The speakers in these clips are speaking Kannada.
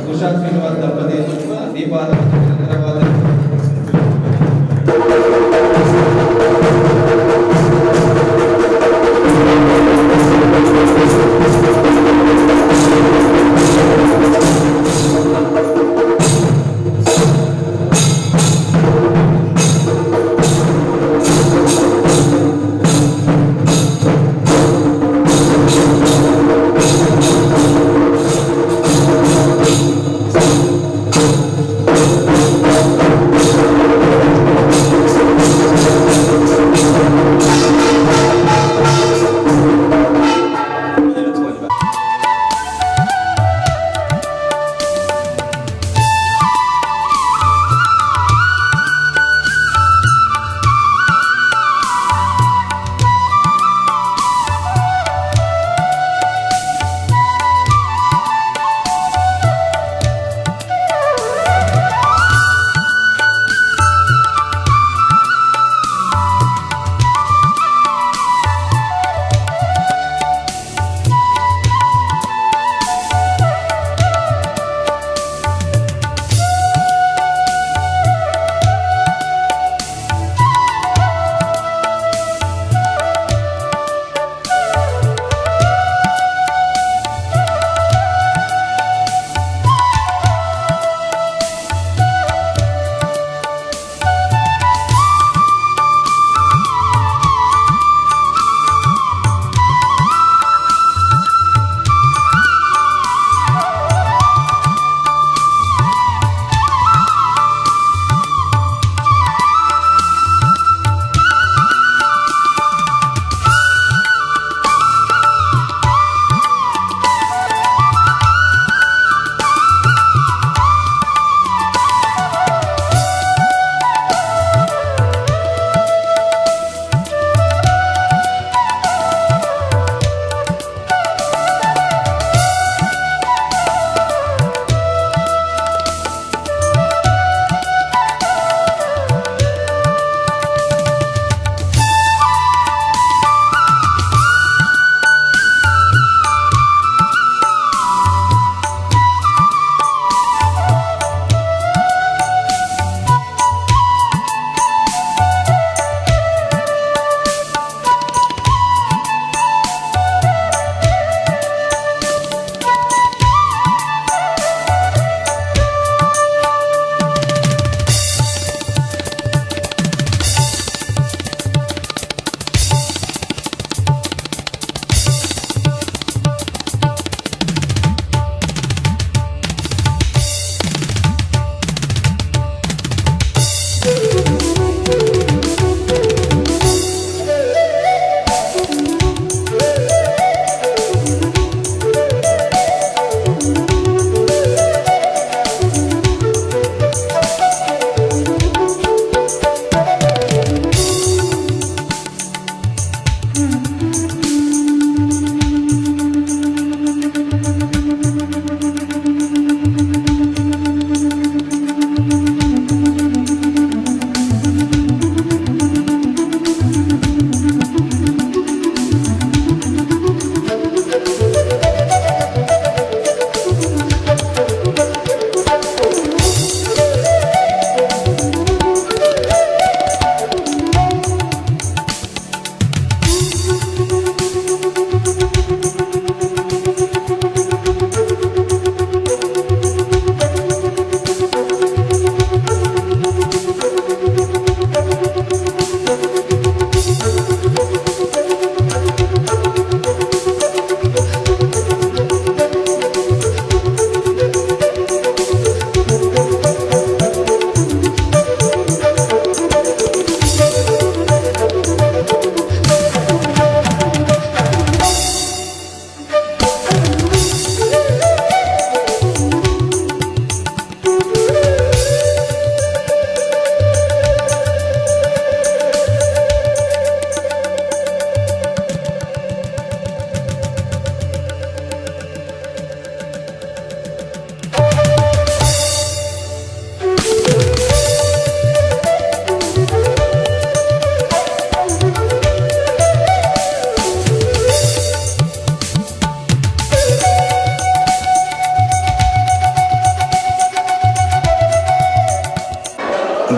ಕುಶಾಲ್ ಶ್ರೀನಿವಾಸ್ ದಂಪತಿ ದೀಪಾದ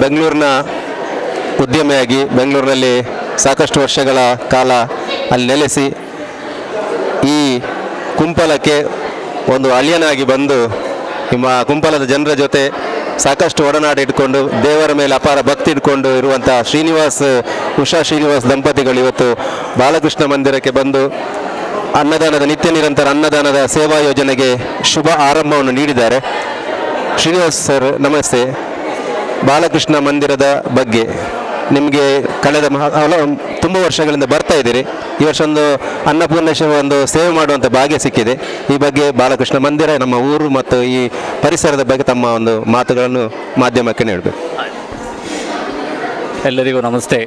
ಬೆಂಗಳೂರಿನ ಉದ್ಯಮಿಯಾಗಿ ಬೆಂಗಳೂರಿನಲ್ಲಿ ಸಾಕಷ್ಟು ವರ್ಷಗಳ ಕಾಲ ಅಲ್ಲಿ ನೆಲೆಸಿ ಈ ಕುಂಪಲಕ್ಕೆ ಒಂದು ಅಳಿಯನಾಗಿ ಬಂದು ನಿಮ್ಮ ಕುಂಪಲದ ಜನರ ಜೊತೆ ಸಾಕಷ್ಟು ಒಡನಾಡಿ ಇಟ್ಕೊಂಡು ದೇವರ ಮೇಲೆ ಅಪಾರ ಭಕ್ತಿ ಇಟ್ಕೊಂಡು ಇರುವಂಥ ಉಷಾ ಶ್ರೀನಿವಾಸ್ ದಂಪತಿಗಳು ಇವತ್ತು ಬಾಲಕೃಷ್ಣ ಮಂದಿರಕ್ಕೆ ಬಂದು ಅನ್ನದಾನದ ನಿತ್ಯ ನಿರಂತರ ಅನ್ನದಾನದ ಸೇವಾ ಯೋಜನೆಗೆ ಶುಭ ಆರಂಭವನ್ನು ನೀಡಿದ್ದಾರೆ. ಶ್ರೀನಿವಾಸ್ ಸರ್ ನಮಸ್ತೆ. ಬಾಲಕೃಷ್ಣ ಮಂದಿರದ ಬಗ್ಗೆ ನಿಮಗೆ ಕಳೆದ ತುಂಬ ವರ್ಷಗಳಿಂದ ಬರ್ತಾ ಇದ್ದೀರಿ. ಈ ವರ್ಷ ಒಂದು ಅನ್ನಪೂರ್ಣೇಶ್ವರ ಒಂದು ಸೇವೆ ಮಾಡುವಂಥ ಭಾಗ್ಯ ಸಿಕ್ಕಿದೆ. ಈ ಬಗ್ಗೆ ಬಾಲಕೃಷ್ಣ ಮಂದಿರ, ನಮ್ಮ ಊರು ಮತ್ತು ಈ ಪರಿಸರದ ಬಗ್ಗೆ ತಮ್ಮ ಒಂದು ಮಾತುಗಳನ್ನು ಮಾಧ್ಯಮಕ್ಕೆ ನೀಡಬೇಕು. ಎಲ್ಲರಿಗೂ ನಮಸ್ತೆ.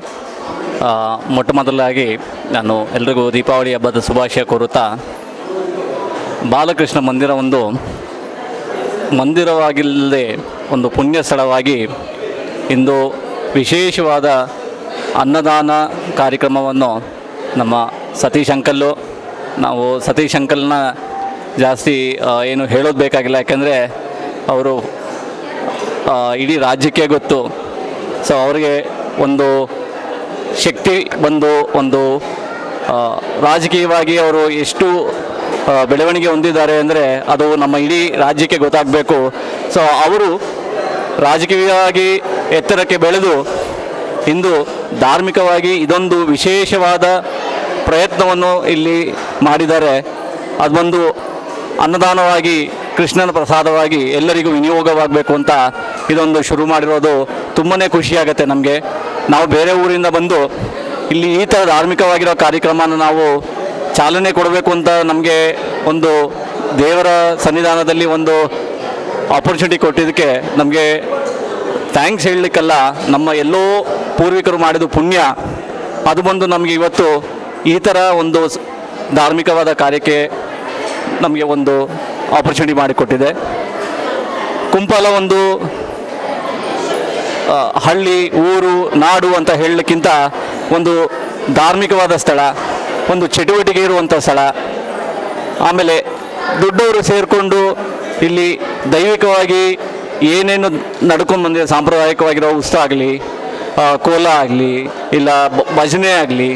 ಮೊಟ್ಟ ಮೊದಲಾಗಿ ನಾನು ಎಲ್ರಿಗೂ ದೀಪಾವಳಿ ಹಬ್ಬದ ಶುಭಾಶಯ ಕೋರುತ್ತಾ, ಬಾಲಕೃಷ್ಣ ಮಂದಿರ ಒಂದು ಮಂದಿರವಾಗಿಲ್ಲದೆ ಒಂದು ಪುಣ್ಯ ಸ್ಥಳವಾಗಿ ಇಂದು ವಿಶೇಷವಾದ ಅನ್ನದಾನ ಕಾರ್ಯಕ್ರಮವನ್ನು ನಮ್ಮ ಸತೀಶ್ ಅಂಕಲ್ಲು, ನಾವು ಸತೀಶ್ ಅಂಕಲ್ನ ಜಾಸ್ತಿ ಏನು ಹೇಳೋದು ಬೇಕಾಗಿಲ್ಲ, ಯಾಕೆಂದರೆ ಅವರು ಇಡೀ ರಾಜ್ಯಕ್ಕೆ ಗೊತ್ತು. ಸೊ ಅವರಿಗೆ ಒಂದು ಶಕ್ತಿ ಬಂದು ಒಂದು ರಾಜಕೀಯವಾಗಿ ಅವರು ಎಷ್ಟು ಬೆಳವಣಿಗೆ ಹೊಂದಿದ್ದಾರೆ ಅಂದರೆ ಅದು ನಮ್ಮ ಇಡೀ ರಾಜ್ಯಕ್ಕೆ ಗೊತ್ತಾಗಬೇಕು. ಸೊ ಅವರು ರಾಜಕೀಯವಾಗಿ ಎತ್ತರಕ್ಕೆ ಬೆಳೆದು ಇಂದು ಧಾರ್ಮಿಕವಾಗಿ ಇದೊಂದು ವಿಶೇಷವಾದ ಪ್ರಯತ್ನವನ್ನು ಇಲ್ಲಿ ಮಾಡಿದ್ದಾರೆ. ಅದೊಂದು ಅನ್ನದಾನವಾಗಿ, ಕೃಷ್ಣನ ಪ್ರಸಾದವಾಗಿ ಎಲ್ಲರಿಗೂ ವಿನಿಯೋಗವಾಗಬೇಕು ಅಂತ ಇದೊಂದು ಶುರು ಮಾಡಿರೋದು ತುಂಬಾ ಖುಷಿಯಾಗುತ್ತೆ ನಮಗೆ. ನಾವು ಬೇರೆ ಊರಿಂದ ಬಂದು ಇಲ್ಲಿ ಈ ಥರ ಧಾರ್ಮಿಕವಾಗಿರೋ ಕಾರ್ಯಕ್ರಮನ ನಾವು ಚಾಲನೆ ಕೊಡಬೇಕು ಅಂತ ನಮಗೆ ಒಂದು ದೇವರ ಸನ್ನಿಧಾನದಲ್ಲಿ ಒಂದು ಆಪರ್ಚುನಿಟಿ ಕೊಟ್ಟಿದ್ದಕ್ಕೆ ನಮಗೆ ಥ್ಯಾಂಕ್ಸ್ ಹೇಳಲಿಕ್ಕಲ್ಲ, ನಮ್ಮ ಎಲ್ಲೋ ಪೂರ್ವಿಕರು ಮಾಡಿದ ಪುಣ್ಯ ಅದು ಬಂದು ನಮಗೆ ಇವತ್ತು ಈ ಥರ ಒಂದು ಧಾರ್ಮಿಕವಾದ ಕಾರ್ಯಕ್ಕೆ ನಮಗೆ ಒಂದು ಆಪರ್ಚುನಿಟಿ ಮಾಡಿಕೊಟ್ಟಿದೆ. ಕುಂಪಲ ಒಂದು ಹಳ್ಳಿ, ಊರು, ನಾಡು ಅಂತ ಹೇಳಲಿಕ್ಕಿಂತ ಒಂದು ಧಾರ್ಮಿಕವಾದ ಸ್ಥಳ, ಒಂದು ಚಟುವಟಿಕೆ ಇರುವಂಥ ಸ್ಥಳ. ಆಮೇಲೆ ದೊಡ್ಡವರು ಸೇರಿಕೊಂಡು ಇಲ್ಲಿ ದೈವಿಕವಾಗಿ ಏನೇನು ನಡ್ಕೊಂಡು ಬಂದಿದೆ, ಸಾಂಪ್ರದಾಯಿಕವಾಗಿರೋ ಉತ್ಸವ ಆಗಲಿ, ಕೋಲ ಆಗಲಿ, ಇಲ್ಲ ಭಜನೆ ಆಗಲಿ,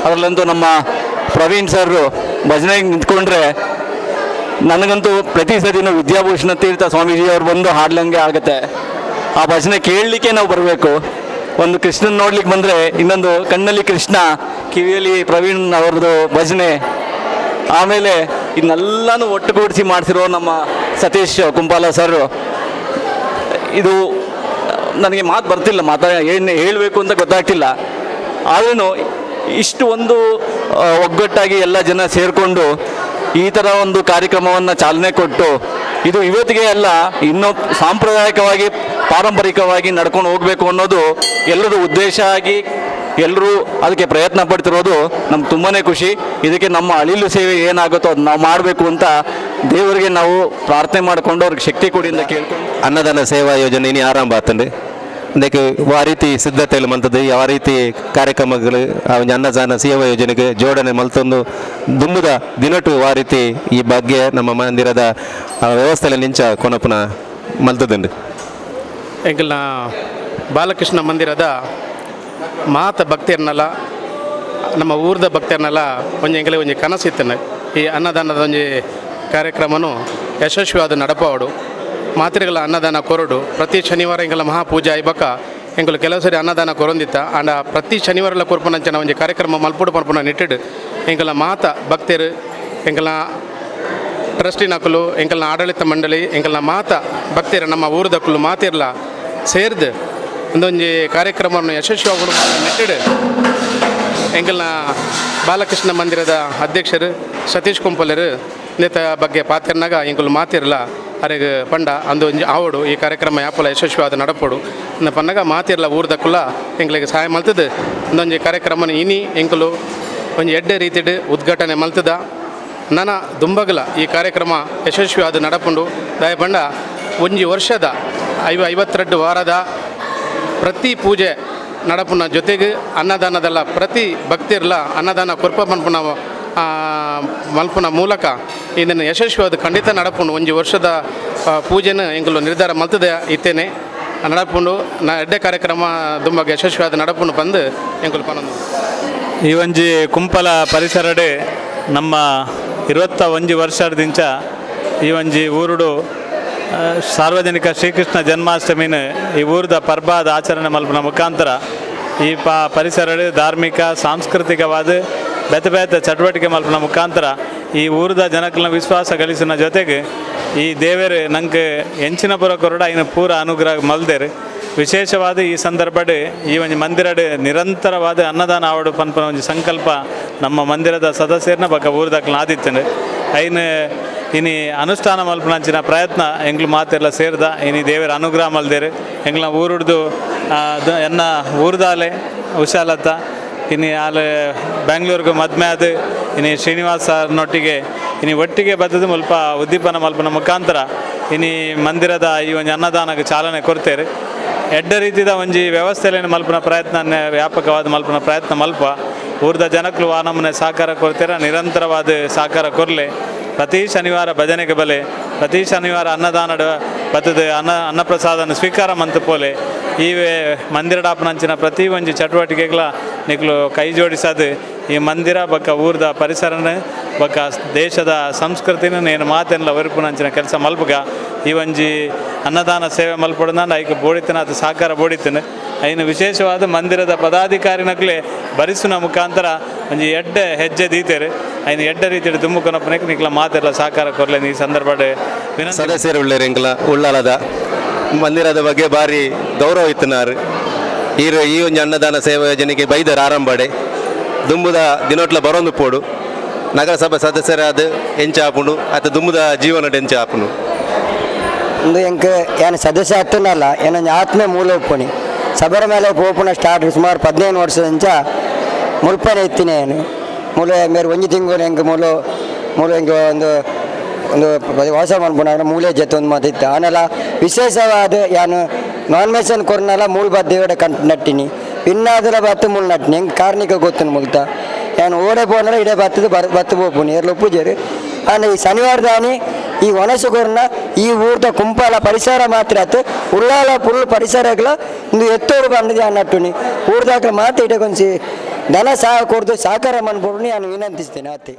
ಅದರಲ್ಲಂತೂ ನಮ್ಮ ಪ್ರವೀಣ್ ಸರ್ ಭಜನೆಗೆ ನಿಂತ್ಕೊಂಡ್ರೆ ನನಗಂತೂ ಪ್ರತಿ ಸತಿನೂ ವಿದ್ಯಾಭೂಷಣ ತೀರ್ಥ ಸ್ವಾಮೀಜಿಯವ್ರು ಬಂದು ಹಾಡ್ಲಂಗೆ ಆಗುತ್ತೆ. ಆ ಭಜನೆ ಕೇಳಲಿಕ್ಕೆ ನಾವು ಬರಬೇಕು. ಒಂದು ಕೃಷ್ಣನ ನೋಡ್ಲಿಕ್ಕೆ ಬಂದರೆ ಇನ್ನೊಂದು ಕಣ್ಣಲ್ಲಿ ಕೃಷ್ಣ, ಕಿವಿಯಲ್ಲಿ ಪ್ರವೀಣ್ ಅವ್ರದ್ದು ಭಜನೆ, ಆಮೇಲೆ ಇದನ್ನೆಲ್ಲನೂ ಒಟ್ಟುಗೂಡಿಸಿ ಮಾಡಿಸಿರೋ ನಮ್ಮ ಸತೀಶ್ ಕುಂಪಾಲ ಸರ್. ಇದು ನನಗೆ ಮಾತು ಬರ್ತಿಲ್ಲ, ಏನು ಹೇಳಬೇಕು ಅಂತ ಗೊತ್ತಾಗ್ತಿಲ್ಲ. ಆದ್ರೂ ಇಷ್ಟು ಒಂದು ಒಗ್ಗಟ್ಟಾಗಿ ಎಲ್ಲ ಜನ ಸೇರಿಕೊಂಡು ಈ ಥರ ಒಂದು ಕಾರ್ಯಕ್ರಮವನ್ನು ಚಾಲನೆ ಕೊಟ್ಟು ಇದು ಇವತ್ತಿಗೆ ಅಲ್ಲ, ಇನ್ನೂ ಸಾಂಪ್ರದಾಯಿಕವಾಗಿ ಪಾರಂಪರಿಕವಾಗಿ ನಡ್ಕೊಂಡು ಹೋಗಬೇಕು ಅನ್ನೋದು ಎಲ್ಲರೂ ಉದ್ದೇಶ ಆಗಿ ಎಲ್ಲರೂ ಅದಕ್ಕೆ ಪ್ರಯತ್ನ ಪಡ್ತಿರೋದು ನಮ್ಗೆ ತುಂಬಾ ಖುಷಿ. ಇದಕ್ಕೆ ನಮ್ಮ ಅಳಿಲು ಸೇವೆ ಏನಾಗುತ್ತೋ ಅದು ನಾವು ಮಾಡಬೇಕು ಅಂತ ದೇವರಿಗೆ ನಾವು ಪ್ರಾರ್ಥನೆ ಮಾಡಿಕೊಂಡು ಅವ್ರಿಗೆ ಶಕ್ತಿ ಕೊಡಿ ಅಂತ ಕೇಳ್ಕೊಂಡು ಅನ್ನದಾನ ಸೇವಾ ಯೋಜನೆ ಇನ್ನು ಆರಂಭ ಆಗ್ತಂడి. ಅದಕ್ಕೆ ಆ ರೀತಿ ಸಿದ್ಧತೆಯಲ್ಲಿ ಮಲ್ತದ್ದು ಯಾವ ರೀತಿ ಕಾರ್ಯಕ್ರಮಗಳು ಅನ್ನದಾನ ಸೇವಾ ಯೋಜನೆಗೆ ಜೋಡಣೆ ಮಲ್ತೊಂದು ದುಮ್ಮದ ದಿನಟು ಆ ರೀತಿ ಈ ಬಗ್ಗೆ ನಮ್ಮ ಮಂದಿರದ ವ್ಯವಸ್ಥೆಯಲ್ಲಿ ನಿಂಚ ಕೊನಪುನ ಮಲ್ತದಂಡು. ಎಂಕಲ್ನ ಬಾಲಕೃಷ್ಣ ಮಂದಿರದ ಮಾತ ಭಕ್ತಿಯರ್ನಲ್ಲ, ನಮ್ಮ ಊರದ ಭಕ್ತಿಯರ್ನಲ್ಲ ಒಂಜಿ ಎಂಕಲೆ ಒಂಜಿ ಕನಸಿತ್ತನೆ ಈ ಅನ್ನದಾನದ ಒಂಜಿ ಕಾರ್ಯಕ್ರಮನು ಯಶಸ್ವಿಯಾದ ನಡಪವಾಡು. ಮಾತ್ರೆಗಳ ಅನ್ನದಾನ ಕೊರಡು ಪ್ರತಿ ಶನಿವಾರ ಎಂಕಲ ಮಹಾಪೂಜೆ ಆಯ್ಬಕ ಎಂಕಲು ಕೆಲವು ಸರಿ ಅನ್ನದಾನ ಕೊರೊಂದಿತ್ತ ಅಂಡ ಪ್ರತಿ ಶನಿವಾರ ಕೊರ್ಪನಂಚನ ಒಂಜಿ ಕಾರ್ಯಕ್ರಮ ಮಲ್ಪುಡು ಪರ್ಪುನ ನಿಟ್ಟಿಡು ಎಂಕಲ ಮಾತ ಭಕ್ತಿಯರು, ಎಂಕಲ್ನ ಟ್ರಸ್ಟಿನಕಲು, ಎಂಕಲ್ನ ಆಡಳಿತ ಮಂಡಳಿ, ಎಂಕಲ್ನ ಮಾತ ಭಕ್ತಿಯರು ನಮ್ಮ ಊರದಕ್ಕಲು ಮಾತಿರ್ಲ ಸೇರ್ದು ಒಂದೊಂದು ಕಾರ್ಯಕ್ರಮವನ್ನು ಯಶಸ್ವಿಯಾಗಲು ನಿಟ್ಟಿಡು ಎಂಕಲ್ನ ಬಾಲಕೃಷ್ಣ ಮಂದಿರದ ಅಧ್ಯಕ್ಷರು ಸತೀಶ್ ಕುಂಪಲರು ನೇತ ಬಗ್ಗೆ ಪಾತಿರ್ನಾಗ ಎಂಕಲು ಮಾತಿರಲ್ಲ ಅರೆಗೆ ಪಂಡ ಅಂದು ಆವಡು ಈ ಕಾರ್ಯಕ್ರಮ ಯಾಪಲ ಯಶಸ್ವಿಯಾದ ನಡಪಡು ಪನ್ನಗ ಮಾತಿರಲ್ಲ ಊರ್ದಕ್ಕುಲ್ಲ ಎಂಗಳಿಗೆ ಸಹಾಯ ಮಲ್ತದ್ದು ಒಂದೊಂದು ಕಾರ್ಯಕ್ರಮನ ಇನಿ ಎಂಕಲು ಒಂದು ಎಡ್ಡೆ ರೀತಿಡು ಉದ್ಘಾಟನೆ ಮಲ್ತದ ನನ್ನ ದುಂಬಗಲ ಈ ಕಾರ್ಯಕ್ರಮ ಯಶಸ್ವಿಯಾದ ನಡಪುಂಡು ದಯಪಂಡ ಒಂಜಿ ವರ್ಷದ 52 ವಾರದ ಪ್ರತಿ ಪೂಜೆ ನಡಪುನ ಜೊತೆಗೆ ಅನ್ನದಾನದಲ್ಲ ಪ್ರತಿ ಭಕ್ತಿರ್ಲ ಅನ್ನದಾನ ಕೊರ್ಪ ಮಲ್ಪುನ ಮೂಲಕ ಇದನ್ನು ಯಶಸ್ವಿಯಾದ ಖಂಡಿತ ನಡಪುಂಡು ಒಂಜಿ ವರ್ಷದ ಪೂಜೆನ ಎಂಕಲು ನಿರ್ಧಾರ ಮಲ್ತದೆ ಇತ್ತೇನೆ. ನಡಪುಂಡು ಎಡ್ಡೆ ಕಾರ್ಯಕ್ರಮ ತುಂಬ ಯಶಸ್ವಿಯಾದ ನಡಪುಂಡು ಬಂದು ಎಂಕುಲು ಪನೊಂದು ಈ ಒಂಜಿ ಕುಂಪಲ ಪರಿಸರಡೆ ನಮ್ಮ 21 ವರ್ಷದಿಂದ ಈ ಒಂಜಿ ಊರುಡು ಸಾರ್ವಜನಿಕ ಶ್ರೀಕೃಷ್ಣ ಜನ್ಮಾಷ್ಟಮಿನ ಈ ಊರದ ಪರ್ಬಾದ ಆಚರಣೆ ಮಲ್ಪನ ಮುಖಾಂತರ ಈ ಪರಿಸರಡೆ ಧಾರ್ಮಿಕ ಸಾಂಸ್ಕೃತಿಕವಾದ ಬೇತೆ ಬೇತೆ ಚಟುವಟಿಕೆ ಮಲ್ಪನ ಮುಖಾಂತರ ಈ ಊರದ ಜನಕಲ್ನ ವಿಶ್ವಾಸ ಗಳಿಸಿನ ಜೊತೆಗೆ ಈ ದೇವರು ನಂಗೆ ಎಂಚಿನ ಪುರ ಕೊರಡ ಇನ್ನು ಪೂರ ಅನುಗ್ರಹ ಮಲ್ದೇರು ವಿಶೇಷವಾದ ಈ ಸಂದರ್ಭಡ್ ಈ ಒಂದು ಮಂದಿರಡ್ ನಿರಂತರವಾದ ಅನ್ನದಾನ ಆವಡು ಪನ್ಪನ ಒಂದು ಸಂಕಲ್ಪ ನಮ್ಮ ಮಂದಿರದ ಸದಸ್ಯರನ್ನ ಬಕ್ಕ ಊರ್ದಕ್ಲ ಆದಿತ್ತಂಡು ಐನು ಇನಿ ಅನುಷ್ಠಾನ ಮಲ್ಪನಂಚಿನ ಪ್ರಯತ್ನ ಎಂಗ್ಲು ಮಾತೆಲ್ಲ ಸೇರಿದ ಇನಿ ದೇವರ ಅನುಗ್ರಹ ಮಲ್ದೇರು ಎಂಗ್ಲ ಊರುಡ್ದು ಎನ್ನ ಊರ್ದಾಲೆ ಹುಷಾಲತ್ತ ಇನ್ನು ಆಲ್ ಬೆಂಗಳೂರಿಗೆ ಮದ್ಮೆ ಅದು ಇನ್ನು ಶ್ರೀನಿವಾಸ್ ಸರ್ನೊಟ್ಟಿಗೆ ಇನ್ನು ಒಟ್ಟಿಗೆ ಬದ್ದದು ಸ್ವಲ್ಪ ಉದ್ದೀಪನ ಮಲ್ಪನ ಮುಖಾಂತರ ಇನ್ನು ಮಂದಿರದ ಈ ಒಂದು ಅನ್ನದಾನಕ್ಕೆ ಚಾಲನೆ ಕೊಡ್ತೇವೆ ಎಡ್ಡ ರೀತಿಯ ಒಂಜಿ ವ್ಯವಸ್ಥೆಯಲ್ಲಿ ಮಲ್ಪನ ಪ್ರಯತ್ನ ವ್ಯಾಪಕವಾದ ಮಲ್ಪನ ಪ್ರಯತ್ನ ಮಲ್ಪ ಊರ್ದ ಜನಕ್ಕೂ ಆ ನಮ್ಮನೆ ಸಹಕಾರ ಕೊಡ್ತೀರ ನಿರಂತರವಾದ ಸಹಕಾರ ಕೊರಲೆ ಪ್ರತಿ ಶನಿವಾರ ಭಜನೆಗೆ ಬಲೆ ಪ್ರತಿ ಶನಿವಾರ ಅನ್ನದಾನ ಬತ್ತದ ಅನ್ನಪ್ರಸಾದನ ಸ್ವೀಕಾರ ಮಂತ ಪೋಲೆ ಈ ಮಂದಿರಡಾಪನಂಚಿನ ಪ್ರತಿ ಒಂಜಿ ಚಟುವಟಿಕೆಗಳ ನಿಕ್ಲು ಕೈ ಜೋಡಿಸದು ಈ ಮಂದಿರ ಬಕ್ಕ ಊರ್ದ ಪರಿಸರನ ಬಕ್ಕ ದೇಶದ ಸಂಸ್ಕೃತಿನ ನೇನು ಮಾತೆಲ್ಲ ಒರಿಪುನಂಚಿನ ಕೆಲಸ ಮಲ್ಪಗ ಈ ಒಂಜಿ ಅನ್ನದಾನ ಸೇವೆ ಮಲ್ಪಡ ಐಕ ಬೋಡಿತನ ಅದು ಸಹಕಾರ ಬೋಡಿತೇನೆ ಐನು ವಿಶೇಷವಾದ ಮಂದಿರದ ಪದಾಧಿಕಾರಿನಕ್ಲೆ ಬರಿಸುನ ಮುಖಾಂತರ ಒಂಜಿ ಎಡ್ಡೆ ಹೆಜ್ಜೆ ದೀತೇರು ಐನು ಎಡ್ಡ ರೀತಿಯ ತುಂಬುಕೊನಪ್ಪನಕ್ಕೆ ನಿಕ್ಲ ಮಾತೆಲ್ಲ ಸಹಕಾರ ಕೊರಲೆ ಈ ಸಂದರ್ಭ ಸದಸ್ಯರು ಉಳ್ಳೇರು ಎಂಕ್ಲ ಉಳ್ಳಾಲದ ಮಂದಿರದ ಬಗ್ಗೆ ಭಾರಿ ಗೌರವ ಇತ್ತನಾರು ಈ ಒಂದು ಅನ್ನದಾನ ಸೇವಾ ಯೋಜನೆಗೆ ಬೈದರ ಆರಂಭಡೆ ದುಂಬುದ ದಿನೋಟ್ಲ ಬರೋಂದು ಪೋಡು ನಗರಸಭಾ ಸದಸ್ಯರಾದ ಎಂಚ ಹಾಪುಂಡು ಅಥವಾ ದುಂಬುದ ಜೀವನ ಎಂಚ ಹಾಪುಂಡು ಒಂದು ಎಂಕ್ ಏನು ಸದಸ್ಯ ಹತ್ತನಲ್ಲ ಏನೊಂದು ಆತ್ಮೆ ಮೂಲ ಒಪ್ಪುನಿ ಸಬರ ಮೇಲೆ ಪೋಪುನ ಸ್ಟಾರ್ಟ್ ಸುಮಾರು 15 ವರ್ಷದಿಂದ ಮುಲ್ಪನೆ ಎತ್ತಿನ ಏನು ಮೂಲ ಮೇರೆ ಒಂಜಿ ತಿಂಗಳು ಹೆಂಗೆ ಮೂಲ ಹೆಂಗೆ ಒಂದು ವಾಸ ಮಾಡ್ಬೋಣ ಮೂಲೆ ಜೊತೆ ಒಂದು ಮಾತಿತ್ತು ಆನೆಲ್ಲ ವಿಶೇಷವಾದ ಏನು ನಾನ್ ವೆಜ್ ಕೊರನೆಲ್ಲ ಮೂಲ ಬದ್ದೇವಡೆ ಕಂಡು ನಟ್ಟಿನಿ ಪಿನ್ನಾದರ ಬತ್ತು ಮೂಲ ನಟ್ಟಿನಿ ಹೆಂಗೆ ಕಾರ್ಣಿಕ ಗೊತ್ತನು ಮುಲ್ತ ಏನು ಓಡೆ ಪೋನಲ್ಲ ಇಡೇ ಬತ್ತು ಪೋಪುನಿ ಎರ್ಲು ಪೂಜೆರು ಆನೆ ಈ ಶನಿವಾರ ದಾನಿ ಈ ಒಣಸು ಕೊರನ ಈ ಊರ್ದ ಕುಂಪಾಲ ಪರಿಸರ ಮಾತ್ರ ಆಯ್ತು ಉಳ್ಳಾಲ ಫುಲ್ ಪರಿಸರಗಳ ಒಂದು ಎತ್ತೋರು ಬಂದಿದೆ ಅನ್ನಟ್ಟುನಿ ಊರ್ದಾಗ್ಲ ಮಾತು ಇಡಕೊಂಸಿ ದನ ಸಹ ಕೊಡ್ದು ಸಹಕಾರ ಮಾಡ್ಬೋದು ನಾನು ವಿನಂತಿಸ್ತೇನೆ ಆತಿ